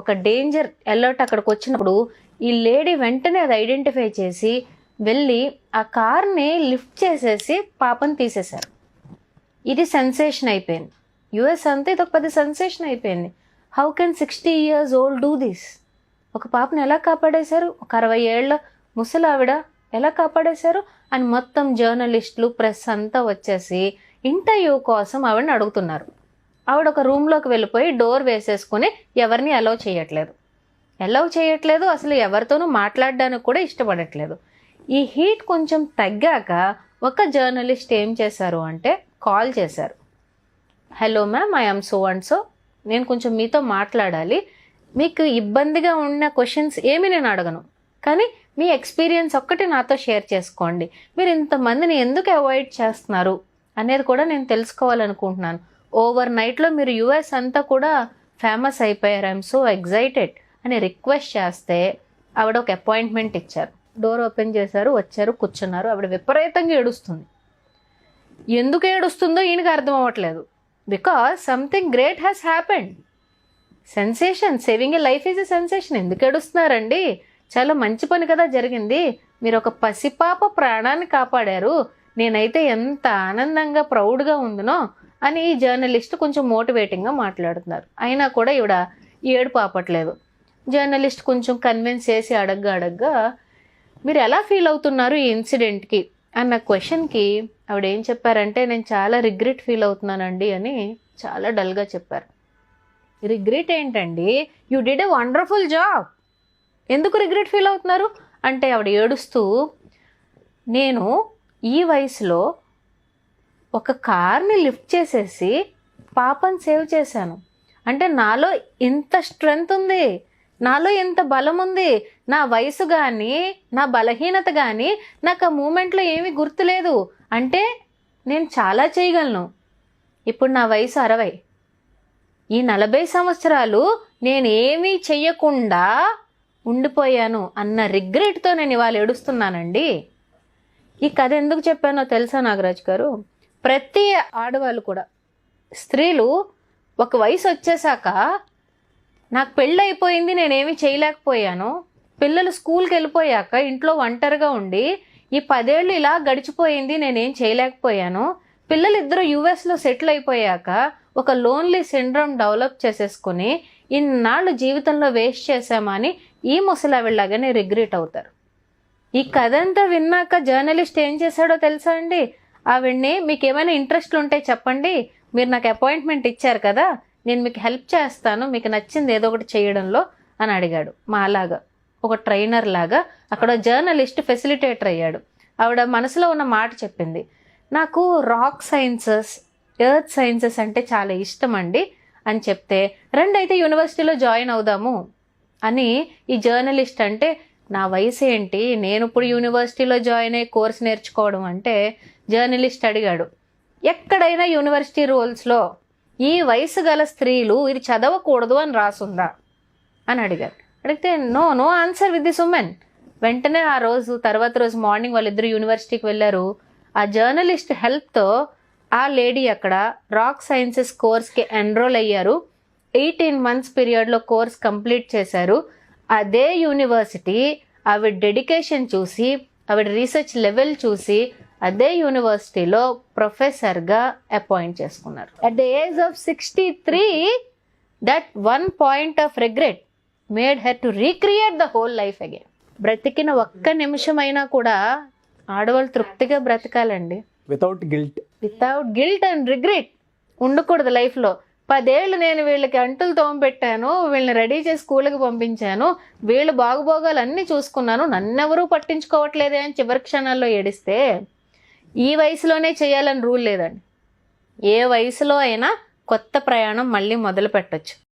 ఒక danger alert అక్కడికి వచ్చినప్పుడు ఈ లేడీ వెంటనే అది ఐడెంటిఫై చేసి వెళ్ళి ఆ కార్ని లిఫ్ట్ చేసేసి పాపని తీసేశారు. ఇది సెన్సేషన్ అయిపోయింది. యుఎస్ అంతా ఇది ఒక పెద్ద సెన్సేషన్ అయిపోయింది. How can 60 years old do this? ఒక పాపను ఎలా కాపాడేశారు? ఒక 60 ఏళ్ల ముసలావిడ ఎలా కాపాడేశారు అని మొత్తం జర్నలిస్టులు ప్రెస్ అంతా వచ్చేసి ఇంటర్వ్యూ కోసం ఆవిడని అడుగుతున్నారు. ఆవిడ ఒక రూమ్లోకి వెళ్ళిపోయి డోర్ వేసేసుకుని ఎవరిని అలౌ చేయట్లేదు, అసలు ఎవరితోనూ మాట్లాడడానికి కూడా ఇష్టపడట్లేదు. ఈ హీట్ కొంచెం తగ్గాక ఒక జర్నలిస్ట్ ఏం చేశారు అంటే కాల్ చేశారు. Hello ma'am, I am so and so, నేను కొంచెం మీతో మాట్లాడాలి. మీకు ఇబ్బందిగా ఉన్న క్వశ్చన్స్ ఏమి నేను అడగను, కానీ మీ ఎక్స్పీరియన్స్ ఒక్కటి నాతో షేర్ చేసుకోండి. మీరు ఇంతమందిని ఎందుకు అవాయిడ్ చేస్తున్నారు అనేది కూడా నేను తెలుసుకోవాలనుకుంటున్నాను. ఓవర్ నైట్లో మీరు యుఎస్ అంతా కూడా ఫేమస్ అయిపోయారు, ఐఎమ్ సో ఎగ్జైటెడ్ అని రిక్వెస్ట్ చేస్తే ఆవిడ ఒక అపాయింట్మెంట్ ఇచ్చారు. డోర్ ఓపెన్ చేశారు, వచ్చారు, కూర్చున్నారు. ఆవిడ విపరీతంగా ఏడుస్తుంది. ఎందుకు ఏడుస్తుందో ఈయనకి అర్థం అవ్వట్లేదు. Because something great has happened. Sensation, saving A life is a sensation. ఎందుకు ఏడుస్తున్నారండి? చాలా మంచి పని కదా జరిగింది. మీరు ఒక పసిపాప ప్రాణాన్ని కాపాడారు. నేనైతే ఎంత ఆనందంగా ప్రౌడ్గా ఉందనో అని ఈ జర్నలిస్ట్ కొంచెం మోటివేటింగ్గా మాట్లాడుతున్నారు. అయినా కూడా ఈవిడ ఏడుపు ఆపట్లేదు. జర్నలిస్ట్ కొంచెం కన్విన్స్ చేసి అడగ్గా మీరు ఎలా ఫీల్ అవుతున్నారు ఈ ఇన్సిడెంట్కి అన్న క్వశ్చన్కి ఆవిడ ఏం చెప్పారంటే, నేను చాలా రిగ్రెట్ ఫీల్ అవుతున్నానండి అని చాలా డల్గా చెప్పారు. రిగ్రెట్ ఏంటండి? You did a wonderful job. ఎందుకు రిగ్రెట్ ఫీల్ అవుతున్నారు అంటే ఆవిడ ఏడుస్తూ, నేను ఈ వయసులో ఒక కార్ని లిఫ్ట్ చేసేసి పాపని సేవ్ చేశాను. అంటే నాలో ఇంత స్ట్రెంగ్త్ ఉంది, నాలో ఎంత బలం ఉంది. నా వయసు కానీ నా బలహీనత కానీ నాకు ఆ మూమెంట్లో ఏమీ గుర్తులేదు. అంటే నేను చాలా చేయగలను. ఇప్పుడు నా వయసు 60. ఈ 40 సంవత్సరాలు నేనేమీ చెయ్యకుండా ఉండిపోయాను అన్న రిగ్రెట్తో నేను ఇవాళ ఏడుస్తున్నానండి. ఈ కథ ఎందుకు చెప్పానో తెలుసా నాగరాజ్ గారు? ప్రతి ఆడవాళ్ళు కూడా, స్త్రీలు ఒక వయసు వచ్చేసాక నాకు పెళ్ళి అయిపోయింది, నేనేమీ చేయలేకపోయాను, పిల్లలు స్కూల్కి వెళ్ళిపోయాక ఇంట్లో ఒంటరిగా ఉండి ఈ 10 ఏళ్ళు ఇలా గడిచిపోయింది, నేనేం చేయలేకపోయాను, పిల్లలు ఇద్దరు యుఎస్లో సెటిల్ అయిపోయాక ఒక లోన్లీ సిండ్రోమ్ డెవలప్ చేసేసుకుని ఇన్నాళ్ళు జీవితంలో వేస్ట్ చేశామని ఈ ముసలావిళ్ళలాగానే రిగ్రెట్ అవుతారు. ఈ కథ అంతా విన్నాక జర్నలిస్ట్ ఏం చేశాడో తెలుసా అండి? ఆవిడ్ని, మీకు ఏమైనా ఇంట్రెస్ట్ ఉంటే చెప్పండి, మీరు నాకు అపాయింట్మెంట్ ఇచ్చారు కదా, నేను మీకు హెల్ప్ చేస్తాను, మీకు నచ్చింది ఏదో ఒకటి చేయడంలో అని అడిగాడు. మాలాగా ఒక ట్రైనర్ లాగా అక్కడ జర్నలిస్ట్ ఫెసిలిటేటర్ అయ్యాడు. ఆవిడ మనసులో ఉన్న మాట చెప్పింది, నాకు రాక్ సైన్సెస్, ఎర్త్ సైన్సెస్ అంటే చాలా ఇష్టం అండి అని చెప్తే, రండి అయితే యూనివర్సిటీలో జాయిన్ అవుదాము అని ఈ జర్నలిస్ట్ అంటే, నా వయసు ఏంటి, నేను ఇప్పుడు యూనివర్సిటీలో జాయిన్ అయ్యి కోర్స్ నేర్చుకోవడం అంటే, జర్నలిస్ట్ అడిగాడు, ఎక్కడైనా యూనివర్సిటీ రూల్స్లో ఈ వయసు గల స్త్రీలు ఇది చదవకూడదు అని రాసుందా అని అడిగారు. అడిగితే no answer with this women. వెంటనే ఆ రోజు తర్వాత రోజు మార్నింగ్ వాళ్ళిద్దరు యూనివర్సిటీకి వెళ్ళారు. ఆ జర్నలిస్ట్ హెల్ప్తో ఆ లేడీ అక్కడ రాక్ సైన్సెస్ కోర్స్కి ఎన్రోల్ అయ్యారు. 18 months పీరియడ్లో కోర్స్ కంప్లీట్ చేశారు. అదే యూనివర్సిటీ ఆవిడ డెడికేషన్ చూసి, ఆవిడ రీసెర్చ్ లెవెల్ చూసి అదే యూనివర్సిటీలో ప్రొఫెసర్గా అపాయింట్ చేసుకున్నారు. At the age of 63, that one point of regret made her to recreate the whole life again. బ్రతికిన ఒక్క నిమిషం అయినా కూడా ఆడవాళ్ళు తృప్తిగా బ్రతకాలండి. వితౌట్ గిల్ట్ అండ్ రిగ్రెట్ ఉండకూడదు లైఫ్లో. 10 ఏళ్ళు నేను వీళ్ళకి అంటులు తోమపెట్టాను, వీళ్ళని రెడీ చేసి స్కూల్కి పంపించాను, వీళ్ళు బాగుబోగాలన్నీ చూసుకున్నాను, నన్నెవరూ పట్టించుకోవట్లేదే అని చివరి క్షణాల్లో ఏడిస్తే, ఈ వయసులోనే చేయాలని రూల్ లేదండి. ఏ వయసులో అయినా కొత్త ప్రయాణం మళ్ళీ మొదలు పెట్టచ్చు.